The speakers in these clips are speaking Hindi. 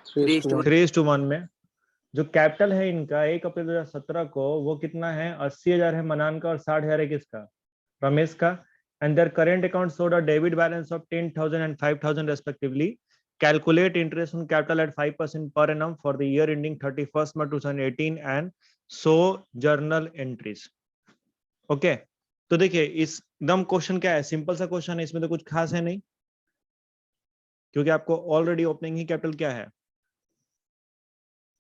3:1 में। जो कैपिटल है इनका 1 अप्रैल 2017 को वो कितना है, 80,000 है मनान का और 60,000 है किसका, रमेश का। And their current account showed a debit balance of 10,000 and 5,000 respectively. Calculate interest on capital at 5% per annum for the year ending 31st March 2018 and show journal entries. Okay तो देखिए इस एकदम क्वेश्चन क्या है, सिंपल सा क्वेश्चन है, इसमें तो कुछ खास है नहीं, क्योंकि आपको ऑलरेडी ओपनिंग ही कैपिटल क्या है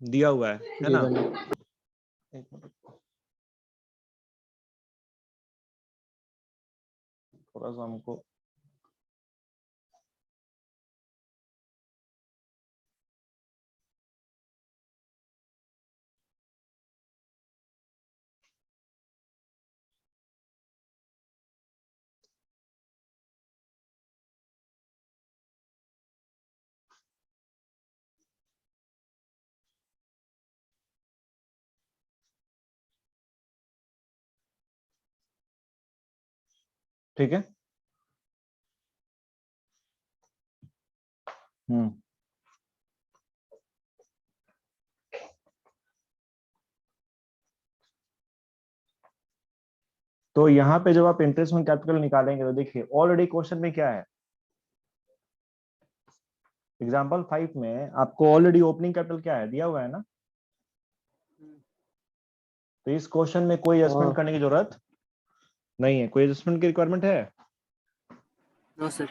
दिया हुआ है ना। एक मिनट थोड़ा सा हमको ठीक है। तो यहाँ पे जब आप इंटरेस्ट ऑन कैपिटल निकालेंगे तो देखिए ऑलरेडी क्वेश्चन में क्या है, एग्जाम्पल 5 में आपको ऑलरेडी ओपनिंग कैपिटल क्या है दिया हुआ है ना। तो इस क्वेश्चन में कोई एडजस्टमेंट करने की जरूरत नहीं है। कोई एडजस्टमेंट की रिक्वायरमेंट है? No sir.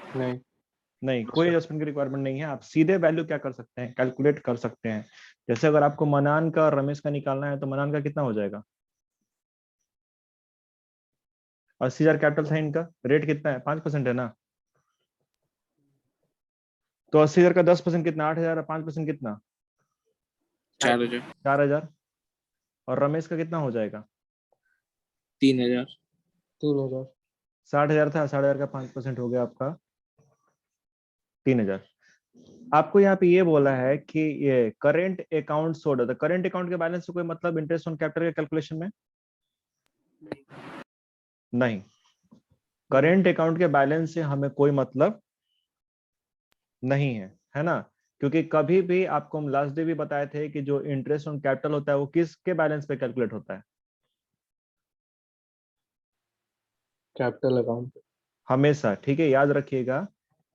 नहीं कोई एडजस्टमेंट की रिक्वायरमेंट नहीं है। आप सीधे वैल्यू क्या कर सकते हैं, कैलकुलेट कर सकते हैं। जैसे अगर आपको मनान का और रमेश का निकालना है तो मनान का कितना हो जाएगा, 80,000 कैपिटल था इनका, रेट कितना है 5% है ना। तो 80,000 का 10% कितना, 8,000, 5% कितना 4,000। 4,000। और रमेश का कितना हो जाएगा 3,000। 60,000 था, 60,000 का 5% हो गया आपका 3,000। आपको यहाँ पे ये बोला है कि ये करेंट अकाउंट सोड होता है, करेंट अकाउंट के बैलेंस से कोई मतलब इंटरेस्ट ऑन कैपिटल के कैलकुलेशन में नहीं। करेंट अकाउंट के बैलेंस से हमें कोई मतलब नहीं है ना। क्योंकि कभी भी आपको हम लास्ट डे भी बताए थे कि जो इंटरेस्ट ऑन कैपिटल होता है वो किसके बैलेंस पे कैलकुलेट होता है, कैपिटल अकाउंट हमेशा। ठीक है, याद रखिएगा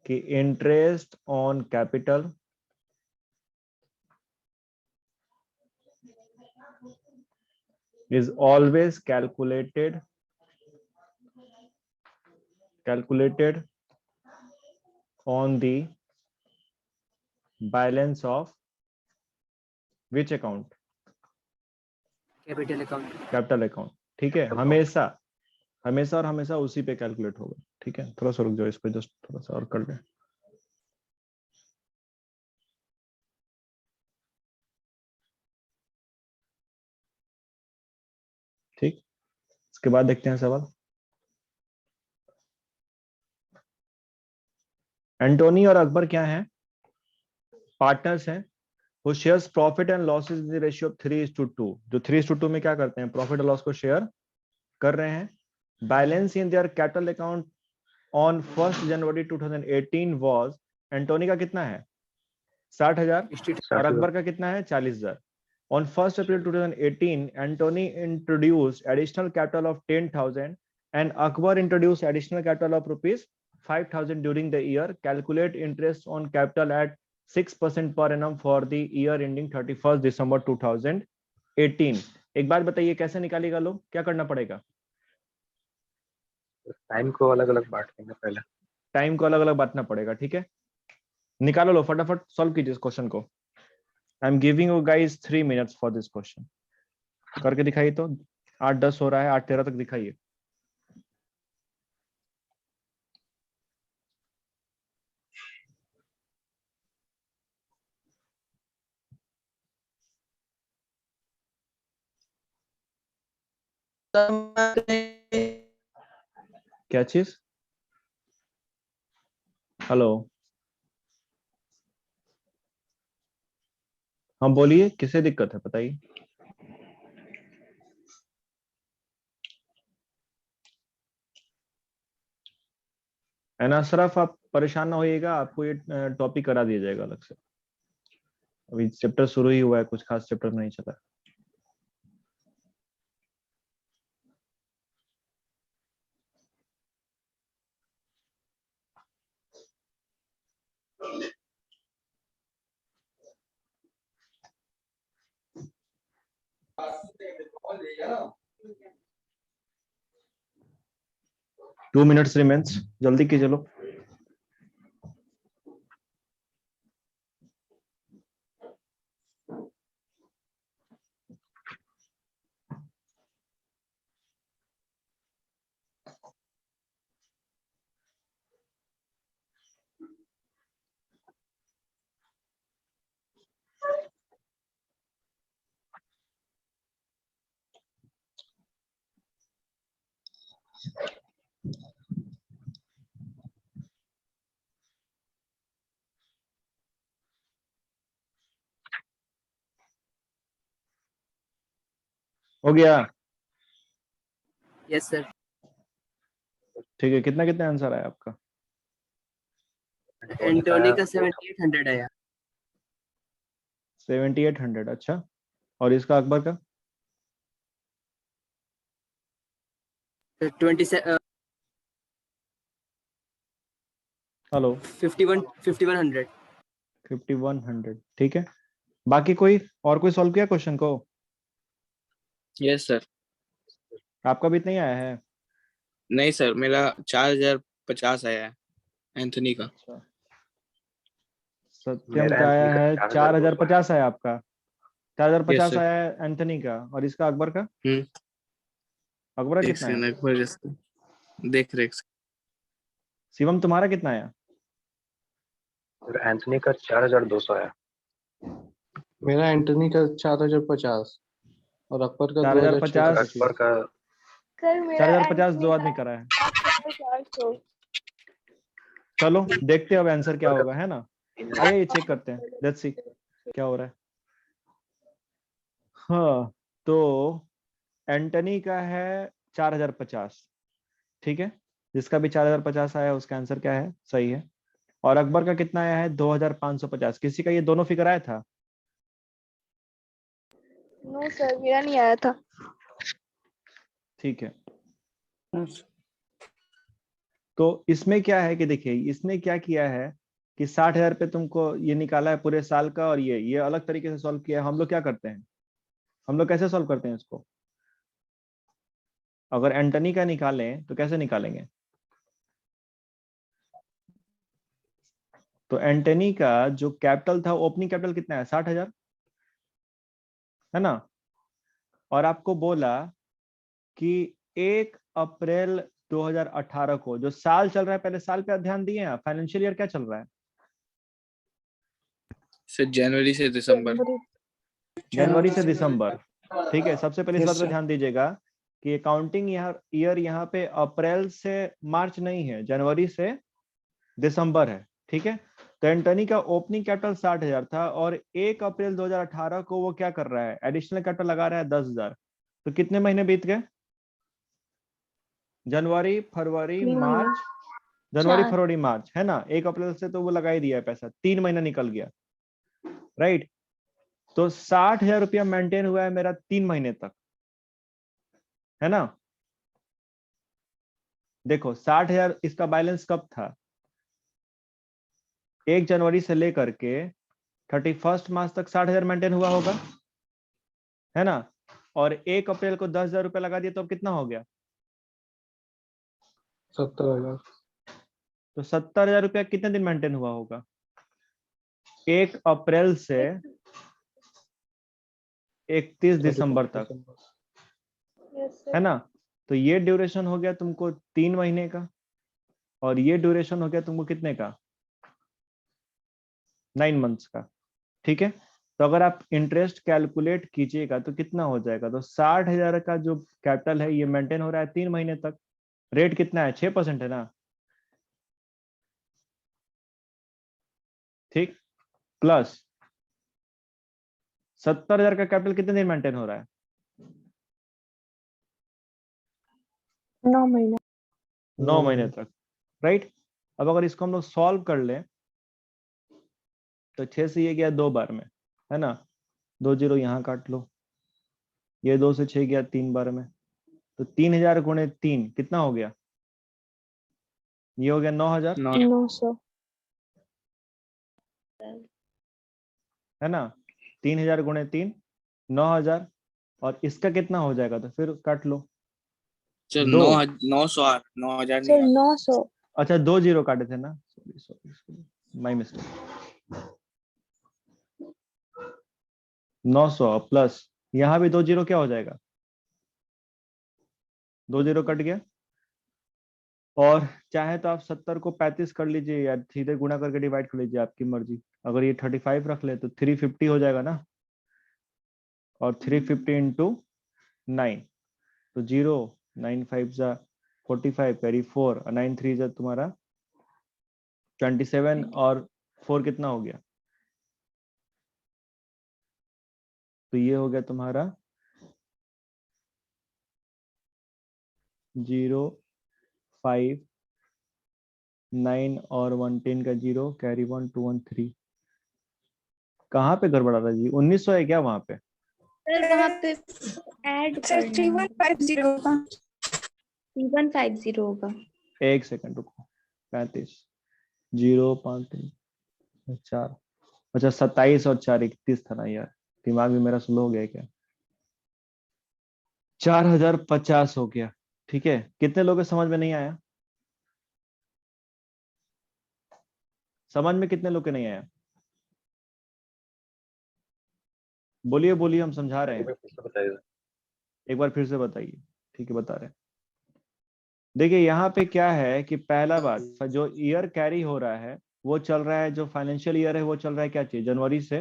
कि interest on capital is always calculated on the balance of which account, capital account. Capital account. ठीक है, हमेशा हमेशा और हमेशा उसी पे कैलकुलेट होगा। ठीक है, थोड़ा सा रुक जाओ, इसको जस्ट थोड़ा सा और कर लें। ठीक, इसके बाद देखते हैं सवाल। एंटोनी और अकबर क्या हैं, पार्टनर्स हैं। वो shares profit and losses in the ratio of 3:2। जो 3:2 में क्या करते हैं, प्रॉफिट और लॉस को शेयर कर रहे हैं। Balance in their capital account on 1 January 2018 was, Antony का कितना है 60,000 और अकबर का कितना है 40,000। On 1st April 2018, Anthony introduced additional capital of 10,000 and Akbar introduced additional capital of rupees 5,000 during the year. Calculate interest on capital at 6% per annum for the year ending 31st December 2018. एक बात बताइए कैसे निकालेगा लोग, क्या करना पड़ेगा, टाइम को अलग अलग बांट देंगे पहले, टाइम को अलग अलग बांटना पड़ेगा। ठीक है, निकालो लो, फटाफट सॉल्व कीजिए इस क्वेश्चन को। I am giving you guys 3 minutes for this question. करके दिखाइए तो, 8:10 हो रहा है, 8:13 तक दिखाइए। क्या चीज, हेलो, हाँ बोलिए, किसे दिक्कत है बताइए। एना अशरफ, आप परेशान ना होइएगा, आपको ये टॉपिक करा दिया जाएगा अलग से। अभी चैप्टर शुरू ही हुआ है, कुछ खास चैप्टर नहीं चला। टू मिनट्स रिमेन्स, जल्दी की चलो। हो गया? Yes sir. ठीक है, कितना कितना आंसर आया आपका? एंटोनी का 7800 आया। 7800, अच्छा। और इसका अकबर का? 27 हेलो? 5100। 5100, ठीक है। बाकी कोई और कोई सॉल्व किया क्वेश्चन को? Yes sir. आपका भी इतना ही आया है? नहीं सर, मेरा 4050 आया है एंथोनी का। अच्छा, सत्यम मेरा का आया एंथनी का है 4200 आया। 4050 है आपका। Yes 4050 sir. आया है एंथनी का। और इसका अकबर का? हम्म। अकबर का एक कितना सेकंड, है? एक बार just देख रहे। शिवम तुम्हारा कितना आया? मेरा एंथनी का 4200 आया। मेरा एंटनी का 4050 और अकबर का 4050। 2600। अकबर का सर मेरा 4050 एंथनी दो का आदमी करा है। 400। चलो देखते हैं अब आंसर क्या अकबर होगा, है ना। का आइए चेक करते हैं, लेट्स सी क्या हो रहा है। हाँ, तो एंटनी का है 4050, ठीक है। जिसका भी 4050 आया उसका आंसर क्या है, सही है। और अकबर का कितना आया है? 2550। किसी का ये दोनों फिगर आया था? नो सर, मेरा नहीं आया था। ठीक है। तो इसमें क्या है कि देखिए, इसने क्या किया है कि 60,000 पे तुमको ये निकाला है पूरे साल का, और ये अलग तरीके से सॉल्व किया है। हम लोग क्या करते हैं, हम लोग कैसे सॉल्व करते हैं इसको? अगर एंटनी का निकालें तो कैसे निकालेंगे? तो एंटनी का जो कैपिटल था, ओपनिंग कैपिटल कितना है? 60,000, है ना। और आपको बोला कि 1 अप्रैल 2018 को, जो साल चल रहा है, पहले साल पे ध्यान दिए आप, फाइनेंशियल ईयर क्या चल रहा है? सर जनवरी से दिसंबर। जनवरी से दिसंबर, ठीक है। सबसे पहले इस Yes, बात पे sir. ध्यान दीजिएगा कि अकाउंटिंग ईयर यहाँ पे अप्रैल से मार्च नहीं है, जनवरी से दिसंबर है, ठीक है। तो एंटनी का ओपनिंग कैपिटल 60,000 था, और 1 अप्रैल 2018 को वो क्या कर रहा है, एडिशनल कैपिटल लगा रहा है 10,000। तो कितने महीने बीत गए? जनवरी फरवरी मार्च, जनवरी चार। फरवरी मार्च, है ना। 1 अप्रैल से तो वो लगा ही दिया है पैसा, 3 महीना निकल गया, राइट। तो 60,000 रुपया मेंटेन हुआ है मेरा 3 महीने तक, है ना। देखो 60,000 इसका बैलेंस कब था? 1 जनवरी से लेकर के 31 मार्च तक 60,000 मेंटेन हुआ होगा, है ना। और 1 अप्रैल को 10,000 रुपया लगा दिया, तो अब कितना हो गया? 70,000। तो 70,000 रुपया कितने दिन मेंटेन हुआ होगा? 1 अप्रैल से 31 दिसंबर तक, यस है सर। ना। तो ये ड्यूरेशन हो गया तुमको 3 महीने का, और ये ड्यूरेशन हो गया तुमको कितने का? 9 मंथ्स का, ठीक है। तो अगर आप इंटरेस्ट कैलकुलेट कीजिएगा तो कितना हो जाएगा? तो 60,000 का जो कैपिटल है ये मेंटेन हो रहा है 3 महीने तक। रेट कितना है? 6% है ना, ठीक। प्लस 70,000 का कैपिटल कितने दिन मेंटेन हो रहा है? 9 महीने। 9 महीने तक, राइट। अब अगर इसको हम लोग सॉल्व कर लें तो 6 से ये गया 2 बार में, है ना, 2 जीरो यहाँ काट लो, ये 2 से 6 गया 3 बार में, तो 3000 गुणे 3 कितना हो गया, ये हो गया 9000, 900 है ना, 3000 गुणे 3 9000, और इसका कितना हो जाएगा, तो फिर काट लो सर 2, 900 9000 सर नहीं 900 अच्छा 2 जीरो काटे थे ना, sorry sorry my mistake, 900 plus यहाँ भी 2 जीरो क्या हो जाएगा, 2 जीरो कट गया, और चाहे तो आप 70 को 35 कर लीजिए या सीधे गुणा करके डिवाइड कर लीजिए, आपकी मर्जी, अगर ये 35 रख ले तो 350 हो जाएगा ना, और 350 इंटू 9, तो 0 9 5 जा 45 कैरी 4 और 9 3 जा तुम्हारा 27, और 4 कितना हो गया, तो ये हो गया तुम्हारा 0 5 9 और 110 का 0 कैरी 1 2 1 3, कहाँ पे गड़बड़ा था जी, 1900 है क्या वहां पे, सर वहाँ पे ऐड सर करना 3150 होगा। 3150 होगा। एक सेकंड रुको, 35 0 5 3 4, अच्छा 27 और 4 31 था ना यार, दिमाग भी मेरा स्लो हो गया क्या, 4050 हो गया, ठीक है, कितने लोगों को समझ में नहीं आया, समझ में कितने लोग के नहीं आया, बोलिए बोलिए, हम समझा रहे हैं, बताइए। एक बार फिर से बताइए, ठीक है बता रहे हैं। देखिए यहाँ पे क्या है कि पहला बात, जो ईयर कैरी हो रहा है वो चल रहा है, जो फाइनेंशियल ईयर है वो चल रहा है क्या चीज, जनवरी से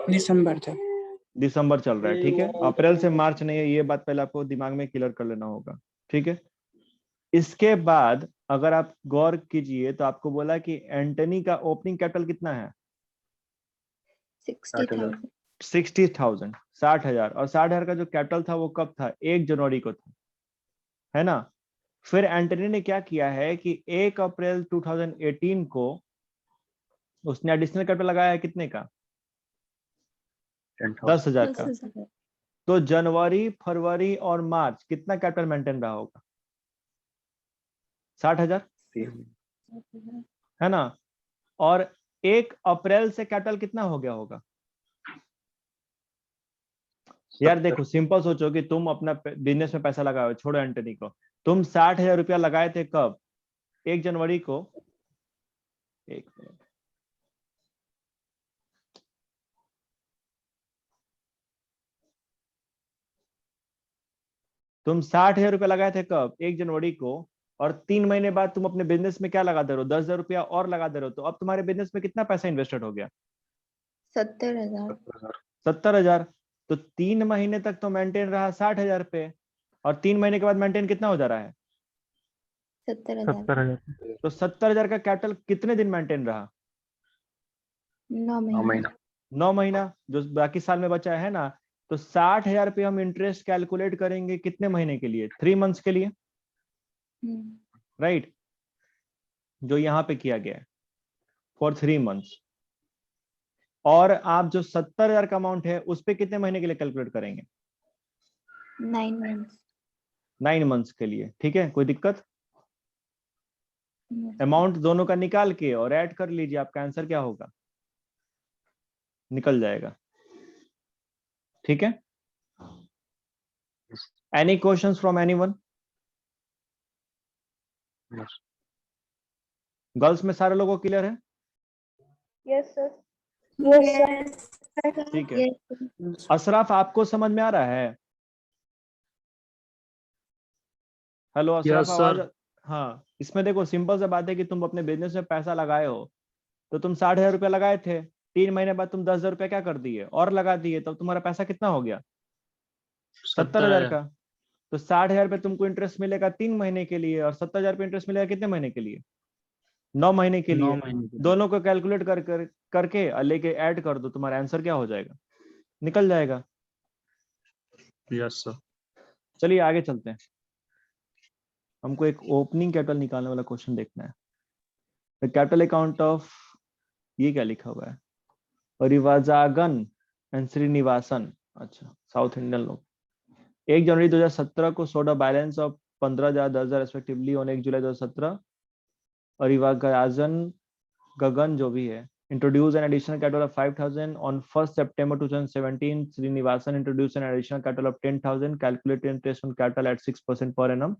दिसंबर तक। दिसंबर चल रहा है, ठीक है, अप्रैल से मार्च नहीं है, ये बात पहले आपको दिमाग में क्लियर कर लेना होगा, ठीक है। इसके बाद अगर आप गौर कीजिए तो आपको बोला कि एंटनी का ओपनिंग कैपिटल कितना है, 60,000 60,000, 60,000, और 60,000 का जो कैपिटल था वो कब था, 1 जनवरी को था, है ना। फिर एंटनी ने क्या किया है कि 1 अप्रैल 2018 को उसने एडिशनल कैपिटल लगाया है कितने का, 10,000 का, 10,000 तो जनवरी फरवरी और मार्च कितना कैपिटल मेंटेन रहा होगा, 60,000, है ना, और 1 अप्रैल से कैपिटल कितना हो गया होगा, यार देखो सिंपल सोचो कि तुम अपना बिजनेस में पैसा लगाओ, छोड़ो एंटनी को, तुम 60,000 रुपया लगाए थे कब, 1 जनवरी को, एक मिनट, तुम 60,000 रुपया लगाए थे कब, 1 जनवरी को, और 3 महीने बाद तुम अपने बिजनेस में क्या लगा दे रहे हो, 10,000 रुपया और लगा दे रहे हो, तो अब तुम्हारे बिजनेस में कितना पैसा इन्वेस्टेड हो गया, 70,000 70,000, तो 3 महीने तक तो मेंटेन रहा 60,000 पे, और 3 महीने के बाद मेंटेन कितना हो जा रहा है, 70,000 तो 70,000 का कैपिटल कितने दिन मेंटेन रहा, 9 महीना 9 महीना, जो बाकी साल में बचा है ना, तो 60,000 पे हम इंटरेस्ट कैलकुलेट करेंगे कितने महीने के लिए, 3 मंथ्स के लिए, राइट, जो यहाँ पे किया गया है फॉर 3 मंथ्स, और आप जो 70,000 का अमाउंट है उस पे कितने महीने के लिए कैलकुलेट करेंगे, 9 मंथ्स 9 मंथ्स के लिए, ठीक है, कोई दिक्कत, अमाउंट दोनों का निकाल के और ऐड कर लीजिए, आपका आंसर क्या होगा, निकल जाएगा, ठीक है। Any questions from anyone, girls में सारे लोगों को क्लियर है, यस सर ठीक है, अशरफ आपको समझ में आ रहा है, हेलो अशरफ, आवाज, हाँ, इसमें देखो सिंपल सा बात है कि तुम अपने बिजनेस में पैसा लगाए हो, तो तुम 60,000 रुपया लगाए थे, 3 महीने बाद तुम 10,000 रुपया क्या कर दिए और लगा दिए, तब तुम्हारा पैसा कितना हो गया, 70,000 का, तो 60,000 पे तुमको इंटरेस्ट मिलेगा 3 महीने के लिए, और 70,000 पे इंटरेस्ट मिलेगा कितने महीने के लिए, 9 महीने के लिए, दोनों को कैलकुलेट करके और लेके ऐड कर दो, तुम्हारा आंसर क्या हो जाएगा, निकल जाएगा, यस सर। चलिए आगे चलते हैं, हमको एक ओपनिंग कैपिटल निकालने वाला क्वेश्चन देखना है, द कैपिटल अकाउंट ऑफ, ये क्या लिखा हुआ है, रिवाजागन एंड श्रीनिवासन, अच्छा साउथ इंडियन लोग। 1 जनवरी 2017 को soda balance of 15,000 10,000 respectively on 1 July 2017। रिवाजागन गगन जो भी है introduce an additional capital of 5,000 on 1st September 2017. Srinivasan introduced an additional capital of 10,000. Calculate interest on capital at 6% per annum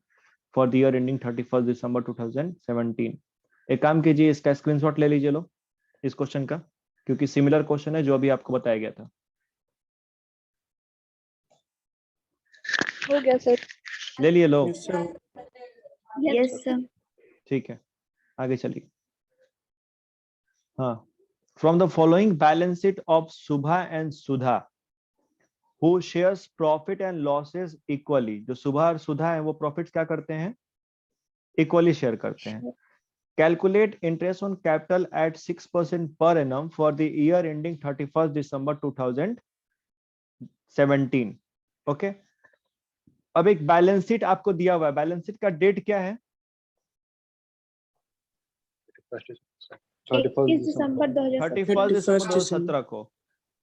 for the year ending 31st December 2017. एक काम कीजिए, इसका स्क्रीनशॉट ले लीजिए लो इस क्वेश्चन का, क्योंकि सिमिलर क्वेश्चन है जो अभी आपको बताया गया था। हो गया सर। ले लिए लो, Yes, sir. Yes sir. ठीक है आगे चलिए। हाँ, from the following balance sheet of Subha and Sudha who shares profit and losses equally, जो सुबह और सुधा है वो प्रॉफिट्स क्या करते हैं, इक्वली शेयर करते हैं। Calculate interest on capital at 6% per annum for the year ending 31st December 2017। Okay, अब एक बैलेंस शीट आपको दिया हुआ है, बैलेंस शीट का डेट क्या है, 31 दिसंबर 31 2017। दिसंबर 31 2017 को।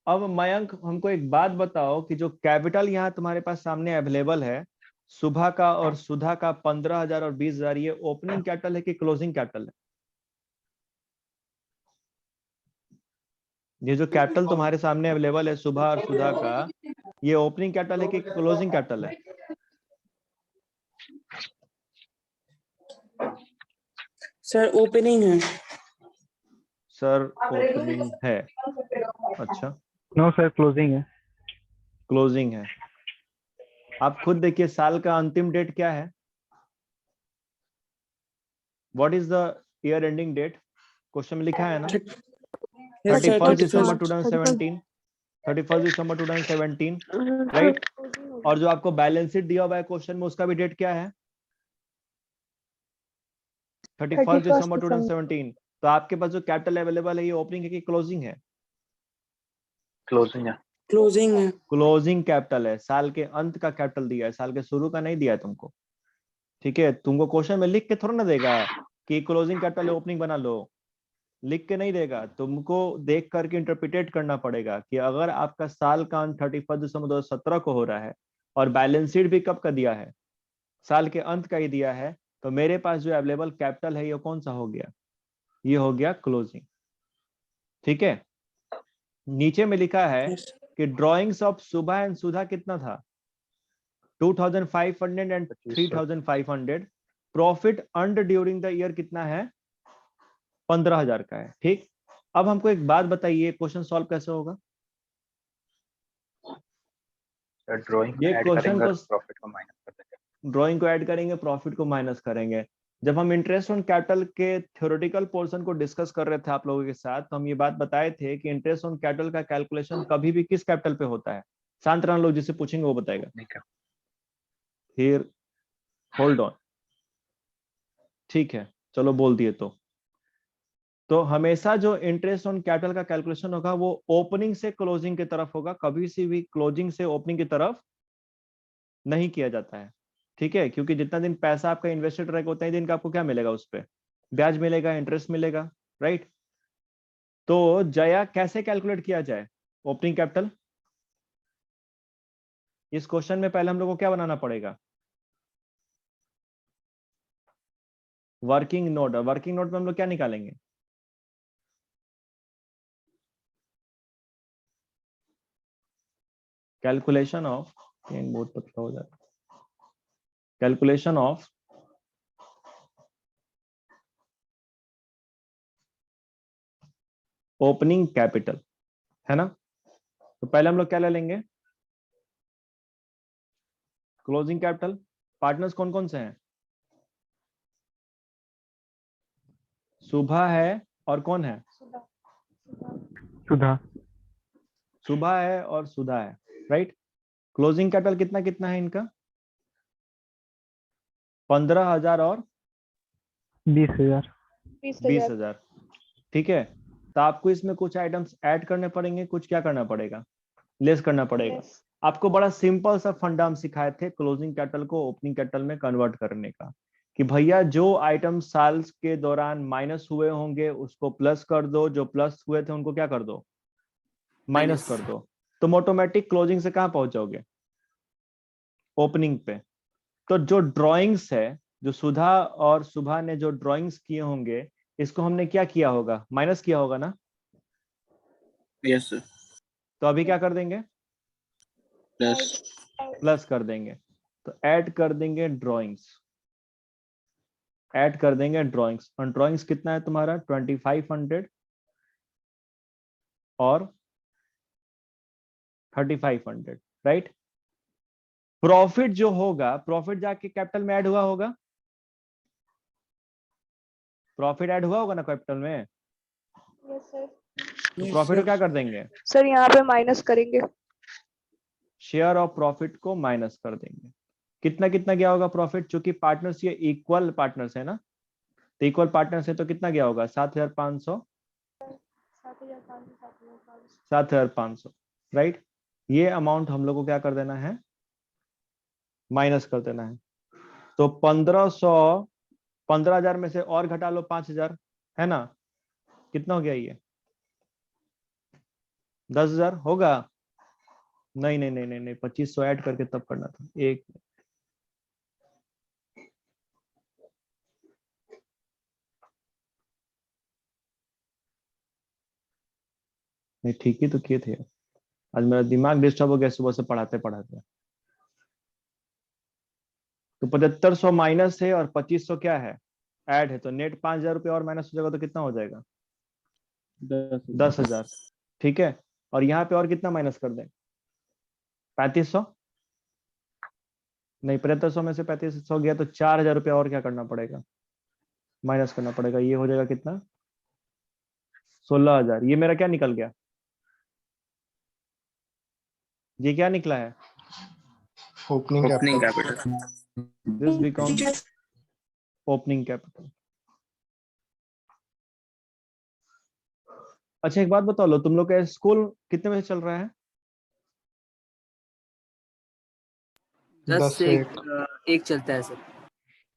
अब मयंक हमको एक बात बताओ कि जो कैपिटल यहाँ तुम्हारे पास सामने अवेलेबल है सुबह का और सुधा का 15,000 और 20,000, ये ओपनिंग कैपिटल है कि क्लोजिंग कैपिटल है? ये जो कैपिटल तुम्हारे सामने अवेलेबल है सुबह और सुधा का, ये ओपनिंग कैपिटल है कि क्लोजिंग कैपिटल है? सर ओपनिंग है। सर ओपनिंग है, अच्छा नो सर, क्लोजिंग है। क्लोजिंग है। आप खुद देखिए साल का अंतिम डेट क्या है, what is the year ending date, question में लिखा है ना, 31 दिसंबर 2017, 31 दिसंबर 2017, राइट। और जो आपको बैलेंस शीट दिया हुआ है क्वेश्चन में, उसका भी डेट क्या है, 31 दिसंबर 2017। तो आपके पास जो कैपिटल अवेलेबल है ये ओपनिंग है कि क्लोजिंग है? क्लोजिंग है। क्लोजिंग है। क्लोजिंग कैपिटल है, साल के अंत का कैपिटल दिया है, साल के शुरू का नहीं दिया है तुमको, ठीक है। तुमको क्वेश्चन में लिख के थोड़ा ना देगा कि क्लोजिंग कैपिटल है ओपनिंग बना लो, लिख के नहीं देगा, तुमको देख करके इंटरप्रिटेट करना पड़ेगा कि अगर आपका साल का अंत 31 दिसंबर 2017 को हो रहा है और बैलेंस शीट भी कब का दिया है, साल के अंत का ही दिया है, तो मेरे पास जो अवेलेबल कैपिटल है ये कौन सा हो गया, ये हो गया क्लोजिंग, ठीक है। नीचे में लिखा है Yes. कि ड्रॉइंग्स ऑफ सुबह एंड सुधा कितना था, 2,500 and 3,500। Profit earned during the year कितना है, 15,000 का है, ठीक। अब हमको एक बात बताइए, क्वेश्चन सॉल्व कैसे होगा? ड्राइंग ये ऐड क्वेश्चन करेंगे, को प्रॉफिट को माइनस कर देंगे। ड्राइंग को ऐड करेंगे, प्रॉफिट को माइनस करेंगे। जब हम इंटरेस्ट ऑन कैपिटल के थ्योरेटिकल पोर्शन को डिस्कस कर रहे थे आप लोगों के साथ, तो हम ये बात बताए थे कि इंटरेस्ट ऑन कैपिटल का कैलकुलेशन कभी भी किस कैपिटल पे होता है, शांत रहना लोग, जिससे पूछेंगे वो बताएगा। ठीक है। फिर होल्ड ऑन, ठीक है चलो बोल दिए। तो हमेशा जो इंटरेस्ट ऑन कैपिटल का कैलकुलेशन होगा वो ओपनिंग से क्लोजिंग की तरफ होगा, कभी से भी क्लोजिंग से ओपनिंग की तरफ नहीं किया जाता है, ठीक है। क्योंकि जितना दिन पैसा आपका इन्वेस्टेड रहेगा उतना ही दिन का आपको क्या मिलेगा, उस पर ब्याज मिलेगा, इंटरेस्ट मिलेगा, राइट। तो जया कैसे कैलकुलेट किया जाए ओपनिंग कैपिटल, इस क्वेश्चन में पहले हम लोग को क्या बनाना पड़ेगा, वर्किंग नोट। वर्किंग नोट में हम लोग क्या निकालेंगे, कैलकुलेशन ऑफ, बहुत पतला हो जाता, कैलकुलेशन ऑफ ओपनिंग कैपिटल, है ना। तो पहले हम लोग क्या ले लेंगे, क्लोजिंग कैपिटल। पार्टनर्स कौन कौन से हैं, सुबह है और कौन है, सुधा। सुबह है और सुधा है, राइट। क्लोजिंग कैपिटल कितना कितना है इनका, 15,000 और 20,000। 20,000, ठीक है। तो आपको इसमें कुछ आइटम्स ऐड करने पड़ेंगे, कुछ क्या करना पड़ेगा, लेस करना पड़ेगा। आपको बड़ा सिंपल सा फंडा हम सिखाए थे क्लोजिंग कैपिटल को ओपनिंग कैपिटल में कन्वर्ट करने का, कि भैया जो आइटम साल के दौरान माइनस हुए होंगे उसको प्लस कर दो, जो प्लस हुए थे उनको क्या कर दो, माइनस कर दो, तुम ऑटोमेटिक क्लोजिंग से कहां पहुंच जाओगे? ओपनिंग पे। तो जो ड्राइंग्स है, जो सुधा और सुभा ने जो ड्राइंग्स किए होंगे, इसको हमने क्या किया होगा? माइनस किया होगा ना? Yes sir. तो अभी क्या कर देंगे? प्लस। प्लस कर देंगे। तो ऐड कर देंगे ड्राइंग्स, ऐड कर देंगे ड्राइंग्स। और ड्राइंग्स कितना है तुम्हारा? 2500 और 3500, राइट? प्रॉफिट जो होगा, प्रॉफिट जाके कैपिटल में ऐड हुआ होगा, प्रॉफिट ऐड हुआ होगा ना कैपिटल में। Yes sir. तो Yes, प्रॉफिट को sir. क्या कर देंगे? सर यहाँ पे माइनस करेंगे। शेयर ऑफ प्रॉफिट को माइनस कर देंगे। कितना कितना गया होगा प्रॉफिट? चूंकि पार्टनर्स ये इक्वल पार्टनर्स है ना, तो इक्वल पार्टनर्स है तो कितना गया होगा? 7500, 7500, राइट? ये अमाउंट हम लोग को क्या कर देना है? माइनस कर देना है। तो 1500, 15,000 में से और घटा लो 5,000, है ना? कितना हो गया ये? 10,000 होगा? नहीं नहीं नहीं नहीं नहीं, 2500 ऐड करके तब करना था। एक नहीं, ठीक ही तो किए थे। आज मेरा दिमाग डिस्टर्ब हो गया सुबह से पढ़ाते पढ़ाते। तो 7500 माइनस है और 2500 क्या है? ऐड है। तो नेट 5,000 रुपये और माइनस हो जाएगा तो कितना हो जाएगा? 10,000। ठीक है। और यहाँ पे और कितना माइनस कर दें? 3500? नहीं, 7500 में से 3500 गया तो 4,000 रुपये और क्या करना पड़ेगा? माइनस करना पड़ेगा। ये हो जाएगा कितना? 16,000। ये मेरा क्या निकल गया? ये क्या निकला है? Opening opening capital. Capital. This becomes opening capital. अच्छा एक बात बताओ लो, तुम लोग का स्कूल कितने बजे चल रहा है? 10 से 1। एक चलता है सर।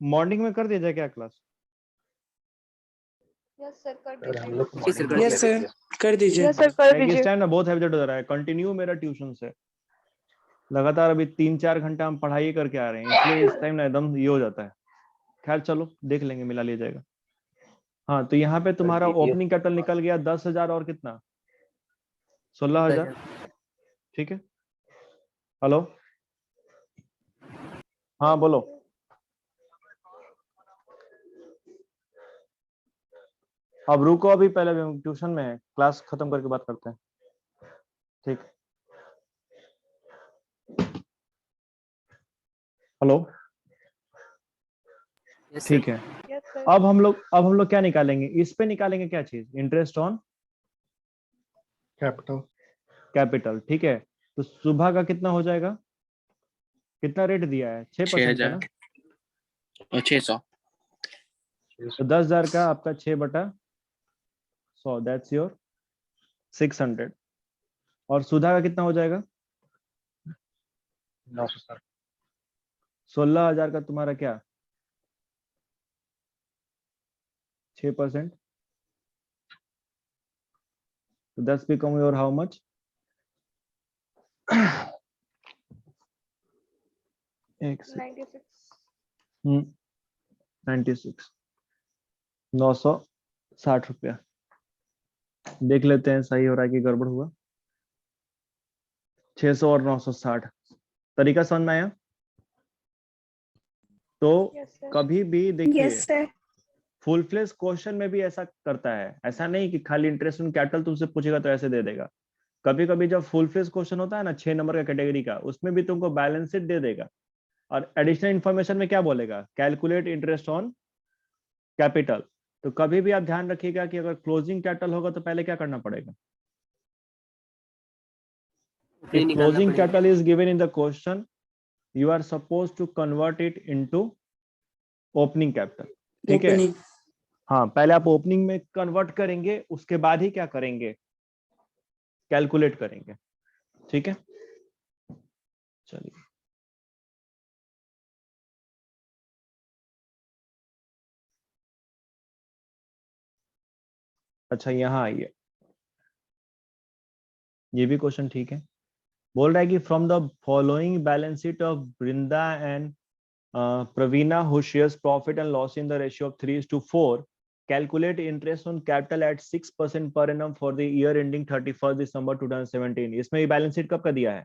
मॉर्निंग में कर दिया जाए क्या क्लास? यस सर कर सर हम दीजिए। लोग जी सर, मॉर्निंग Yes, sir. कर दीजिए. यस सर कर इस दीजिए। टाइम ना बहुत हेविटेट हो रहा है, कंटिन्यू मेरा ट्यूशन से लगातार अभी 3-4 घंटा हम पढ़ाई करके आ रहे हैं, इसलिए इस टाइम ना एकदम ये हो जाता है। खैर चलो देख लेंगे, मिला लिया जाएगा। हाँ, तो यहाँ पे तुम्हारा ओपनिंग कैपिटल निकल गया 10,000 और कितना? 16,000। ठीक है। हेलो, हाँ बोलो। अब रुको, अभी पहले ट्यूशन में है, क्लास खत्म करके बात करते हैं। ठीक। हेलो, यस ठीक है। Yes sir. अब हम लोग क्या निकालेंगे? इस पे निकालेंगे क्या चीज? Interest on capital. कैपिटल। ठीक है। तो सुबह का कितना हो जाएगा? कितना रेट दिया है? 6% है ना? 6,000 और 600। तो 10,000 का आपका 6/100, दैट्स योर 600। और सुधा का कितना हो जाएगा? 960। 16,000 का तुम्हारा क्या? 6%। तो 10 become your how much? एक से 96। 96, 960 रुपया। देख लेते हैं सही हो रहा है कि गड़बड़ हुआ। 600 और 960। तरीका समझ में आया? तो यस सर। कभी भी देखिए, yes sir. Full fledge question में भी ऐसा करता है। ऐसा नहीं कि खाली इंटरेस्ट ऑन कैपिटल तुमसे पूछेगा तो ऐसे दे देगा। कभी कभी जब फुल फ्लेज क्वेश्चन होता है ना 6 नंबर का कैटेगरी का, उसमें भी तुमको बैलेंस शीट दे देगा और एडिशनल इन्फॉर्मेशन में क्या बोलेगा? Calculate interest on capital. तो कभी भी आप ध्यान रखिएगा कि अगर क्लोजिंग कैपिटल होगा तो पहले क्या करना पड़ेगा? ओपनिंग If निकालना closing पड़ेगा। capital is given in the question, you are supposed to convert it into opening capital. ठीक है? Opening. हाँ, पहले आप ओपनिंग में कन्वर्ट करेंगे, उसके बाद ही क्या करेंगे? कैलकुलेट करेंगे। ठीक है, चलिए। अच्छा यहाँ आइए। ये भी क्वेश्चन ठीक है। बोल रहा है कि from the following balance sheet of Brinda and Praveena who shares profit and loss in the ratio of 3:4, calculate interest on capital at 6% per annum for the year ending 31 December 2017। इसमें ये बैलेंस शीट कब का दिया है?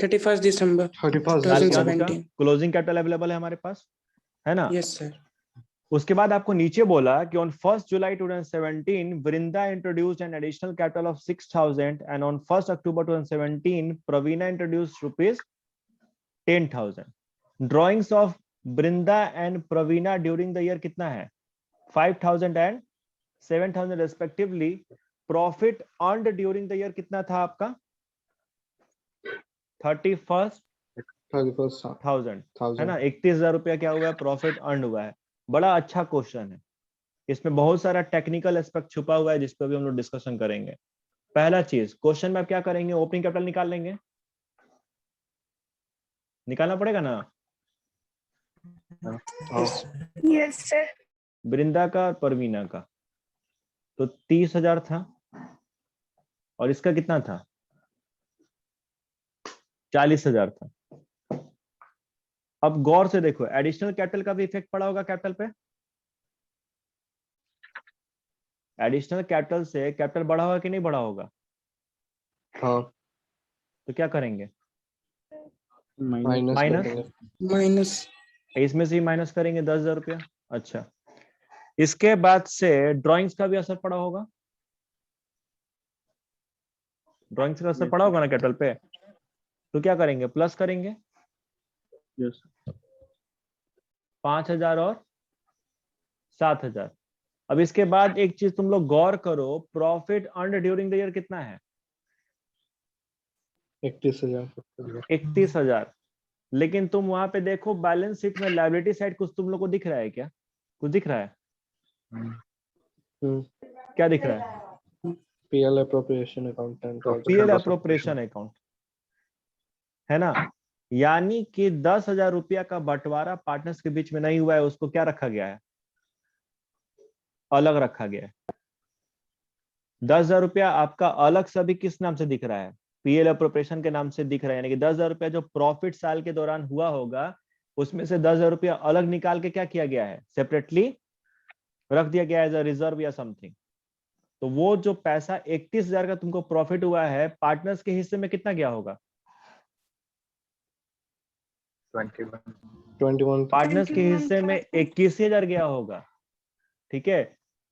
31 दिसंबर 31 साल के अंत का 2017। क्लोजिंग कैपिटल अवेलेबल है हमारे पास, है ना? Yes sir. उसके बाद आपको नीचे बोला कि on 1 July 2017 Vrinda introduced an additional capital of 6,000 and on 1 October 2017 Praveena introduced rupees 10,000। Drawings of Vrinda and Praveena during the year कितना है? 5,000 and 7,000 respectively. Profit earned during the year कितना था आपका? 31,000 है ना? 31,000 रुपया क्या हुआ है? प्रॉफिट अर्न हुआ है। बड़ा अच्छा क्वेश्चन है, इसमें बहुत सारा टेक्निकल एस्पेक्ट छुपा हुआ है जिस पर भी हम लोग डिस्कशन करेंगे। पहला चीज, क्वेश्चन में आप क्या करेंगे? ओपनिंग कैपिटल निकाल लेंगे, निकालना पड़ेगा ना? Yes sir. वृंदा का और परवीना का तो 30,000 था और इसका कितना था? 40,000 था। अब गौर से देखो, एडिशनल कैपिटल का भी इफेक्ट पड़ा होगा कैपिटल पे। एडिशनल कैपिटल से कैपिटल बढ़ा होगा कि नहीं बढ़ा होगा? हाँ तो क्या करेंगे? Minus minus, minus. इसमें से ही माइनस करेंगे 10,000 रुपया। अच्छा, इसके बाद से ड्राइंग्स का भी असर पड़ा होगा, ड्राइंग्स का असर पड़ा होगा ना कैपिटल पे। तो क्या करेंगे? प्लस करेंगे Yes. 5,000 और 7,000। अब इसके बाद एक चीज तुम लोग गौर करो, profit earned during the year कितना है? 31,000। 31,000। लेकिन तुम वहां पे देखो बैलेंस शीट में लायबिलिटी साइड कुछ तुम लोग को दिख रहा है क्या? कुछ दिख रहा है? क्या दिख रहा है? PL appropriation account and PL appropriation account, है ना? यानी कि 10,000 रुपया का बंटवारा पार्टनर्स के बीच में नहीं हुआ है, उसको क्या रखा गया है? अलग रखा गया है। 10,000 रुपया आपका अलग से अभी किस नाम से दिख रहा है? पीएल अप्रोप्रिएशन के नाम से दिख रहा है। यानी कि 10,000 रुपया जो प्रॉफिट साल के दौरान हुआ होगा उसमें से 10,000 रुपया अलग निकाल के क्या किया गया है? सेपरेटली रख दिया गया है एज अ रिजर्व या समथिंग। तो वो जो पैसा 31,000 का तुमको प्रॉफिट हुआ है, पार्टनर्स के हिस्से में कितना गया होगा? 21। पार्टनर्स के हिस्से में 21,000 गया होगा। ठीक है,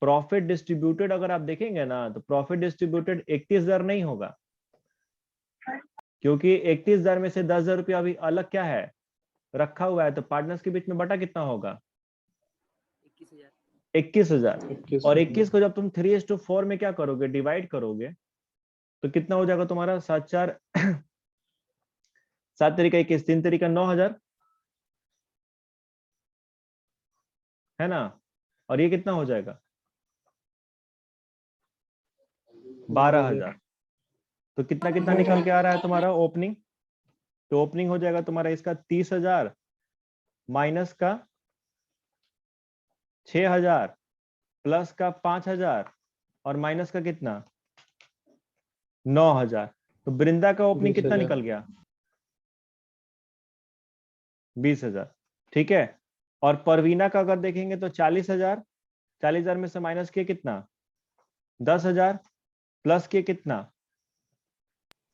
प्रॉफिट डिस्ट्रीब्यूटेड अगर आप देखेंगे ना तो प्रॉफिट डिस्ट्रीब्यूटेड 31,000 नहीं होगा, क्योंकि 31,000 में से 10,000 रुपया अभी अलग क्या है? रखा हुआ है। तो पार्टनर्स के बीच में बटा कितना होगा? 21,000। और 21 को जब तुम 3:4 में क्या करोगे? डिवाइड करोगे तो कितना हो जाएगा तुम्हारा? 7 तरीका 21, 3 तरीका 9,000, है ना? और ये कितना हो जाएगा? 12,000। तो कितना कितना निकल के आ रहा है तुम्हारा ओपनिंग? तो ओपनिंग हो जाएगा तुम्हारा इसका 30,000 माइनस का 6,000 प्लस का 5,000 और माइनस का कितना? 9,000। तो वृंदा का ओपनिंग कितना 20,000। निकल गया? 20,000। ठीक है, और परवीना का अगर देखेंगे तो 40,000। 40,000 में से माइनस किए कितना? 10,000 प्लस किए कितना?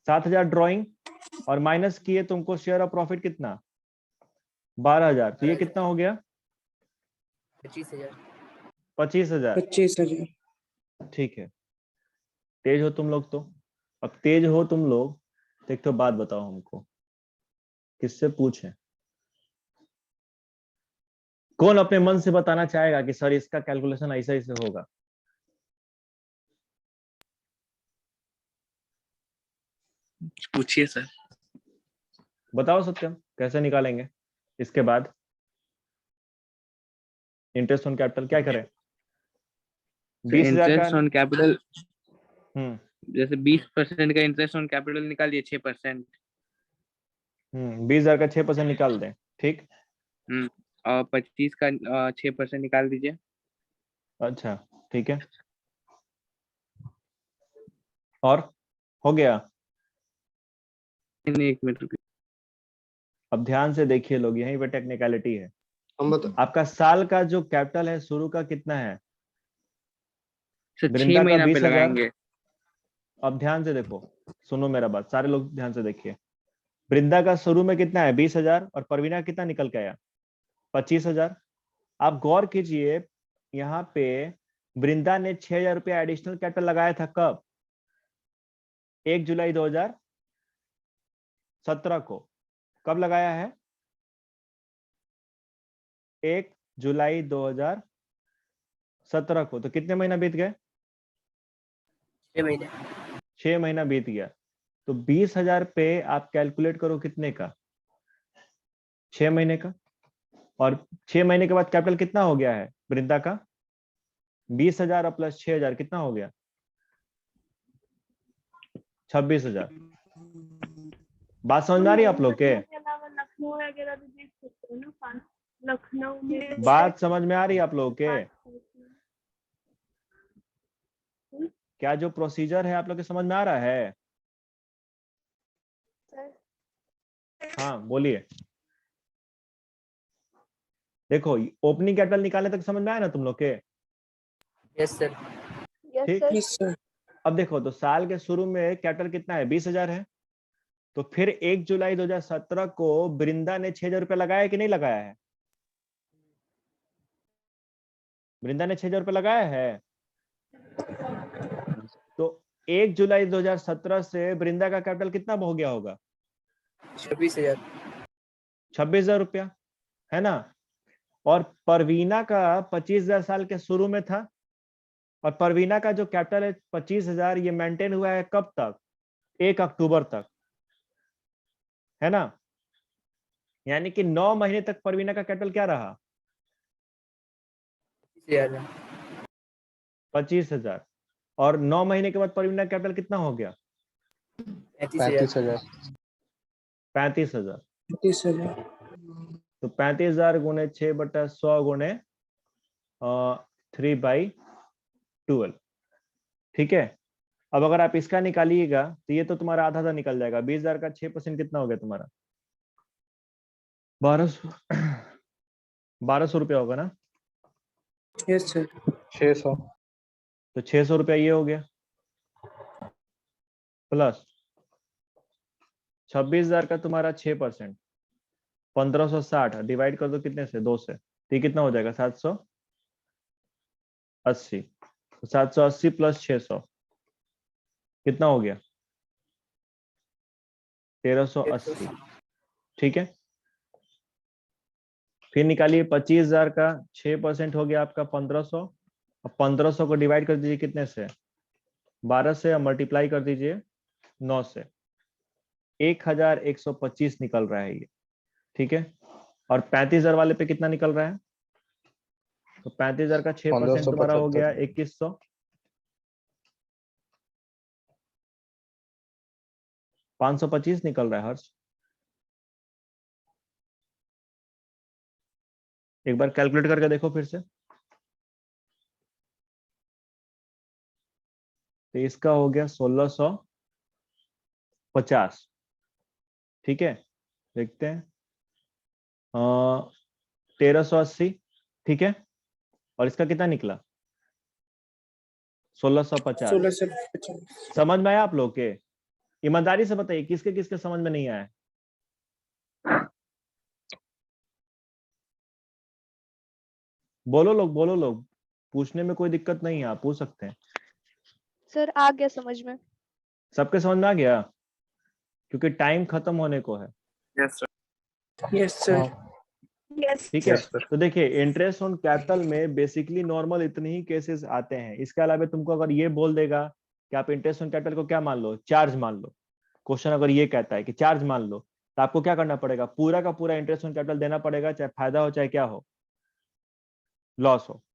7,000 ड्रॉइंग और माइनस किए तुमको शेयर ऑफ प्रॉफिट कितना? 12,000। तो ये कितना हो गया? 25,000। 25,000। 25,000। ठीक है, तेज हो तुम लोग। तो अब तेज हो तुम लोग तो एक तो बात बताओ हमको, किससे पूछें? कौन अपने मन से बताना चाहेगा कि सर इसका कैलकुलेशन ऐसा ऐसे होगा? पूछिए सर। बताओ सत्यम, कैसे निकालेंगे? इसके बाद इंटरेस्ट ऑन कैपिटल क्या करें? 20,000 का। इंटरेस्ट ऑन कैपिटल, हम्म जैसे 20% का इंटरेस्ट ऑन कैपिटल निकालिए 6%। 20,000 का 6% निकाल दें। ठीक, और 25 का 6% निकाल दीजिए। अच्छा ठीक है। और हो गया। नहीं, 1 मिनट रुकिए। अब ध्यान से देखिए लोग, यहीं पे टेक्निकलिटी है। हम बता आपका साल का जो कैपिटल है शुरू का कितना है? सर 6 वृंदा का महीना पे 20,000। लगाएंगे। अब ध्यान से देखो, सुनो मेरा बात, सारे लोग ध्यान से देखिए। वृंदा का शुरू में कितना है? 20,000। और परवीना कितना निकल के आया? 25,000। आप गौर कीजिए, यहाँ पे वृंदा ने 6,000 रुपया एडिशनल कैपिटल लगाया था कब? 1 जुलाई 2017 को। कब लगाया है? 1 जुलाई 2017 को। तो कितने महीना बीत गए? 6 महीना बीत गया। तो 20,000 पे आप कैलकुलेट करो कितने का? 6 महीने का। और 6 महीने के बाद कैपिटल कितना हो गया है वृंदा का? 20,000 और प्लस 6,000 कितना हो गया? 26,000। बात समझ में आ रही है आप लोग के? लखनऊ वगैरह भी देख सकते हो ना, लखनऊ में बात समझ में आ रही है आप लोग के? क्या जो प्रोसीजर है आप लोग के समझ में आ रहा है? हाँ बोलिए। देखो, ओपनिंग कैपिटल निकालने तक समझ में आया ना तुम लोग के? Yes sir. ठीक। Yes sir. अब देखो, तो साल के शुरू में कैपिटल कितना है? 20,000 है। तो फिर 1 जुलाई 2017 को वृंदा ने 6,000 रुपया लगाया कि नहीं लगाया है? वृंदा ने 6,000 रुपया लगाया है। तो 1 जुलाई 2017 से वृंदा का कैपिटल कितना हो गया होगा? 26,000। 26,000 रुपया, है ना? और परवीना का 25,000 साल के शुरू में था। और परवीना का जो कैपिटल है 25,000, ये मेंटेन हुआ है कब तक? 1 अक्टूबर तक, है ना? यानी कि 9 महीने तक परवीना का कैपिटल क्या रहा? 25,000। और 9 महीने के बाद परवीना का कैपिटल कितना हो गया? 35,000। 35,000। 35,000। तो 35,000 गुणे 6/100 गुणे 3/12। ठीक है। अब अगर आप इसका निकालिएगा तो ये तो तुम्हारा आधा आधा निकल जाएगा। 20,000 का 6% कितना हो गया तुम्हारा? 1200 रुपया होगा ना? Yes sir. 600। तो 600 रुपया ये हो गया, प्लस 26,000 का तुम्हारा 6%, 1560 डिवाइड कर दो कितने से? 2 से। तो ये कितना हो जाएगा? 780। तो 780 प्लस 600 कितना हो गया? 1380। ठीक है। फिर निकालिए 25,000 का 6% हो गया आपका 1500। अब 1500 को डिवाइड कर दीजिए कितने से? 12 से। और मल्टीप्लाई कर दीजिए 9 से। 1125 निकल रहा है ये। ठीक है। और 35,000 वाले पे कितना निकल रहा है? तो 35,000 का 6% तुम्हारा हो गया 2100। 525 निकल रहा है हर्ष। एक बार कैलकुलेट करके देखो फिर से। तो इसका हो गया 1650। ठीक है, देखते हैं। 1380। ठीक है। और इसका कितना निकला? 1650। 1650। समझ में आया आप लोग के? ईमानदारी से बताइए किसके किसके समझ में नहीं आया? बोलो लोग, बोलो लोग। पूछने में कोई दिक्कत नहीं है, आप पूछ सकते हैं। सर आ गया समझ में। सबके समझ में आ गया? क्योंकि टाइम खत्म होने को है। Yes sir. Yes sir. Yes ठीक है। तो देखिए, इंटरेस्ट ऑन कैपिटल में बेसिकली नॉर्मल इतने ही केसेस आते हैं। इसके अलावा तुमको अगर ये बोल देगा कि आप इंटरेस्ट ऑन कैपिटल को क्या मान लो? चार्ज मान लो। क्वेश्चन अगर ये कहता है कि चार्ज मान लो, तो आपको क्या करना पड़ेगा? पूरा का पूरा इंटरेस्ट ऑन कैपिटल देना पड़ेगा, चाहे फायदा हो चाहे क्या हो, लॉस हो।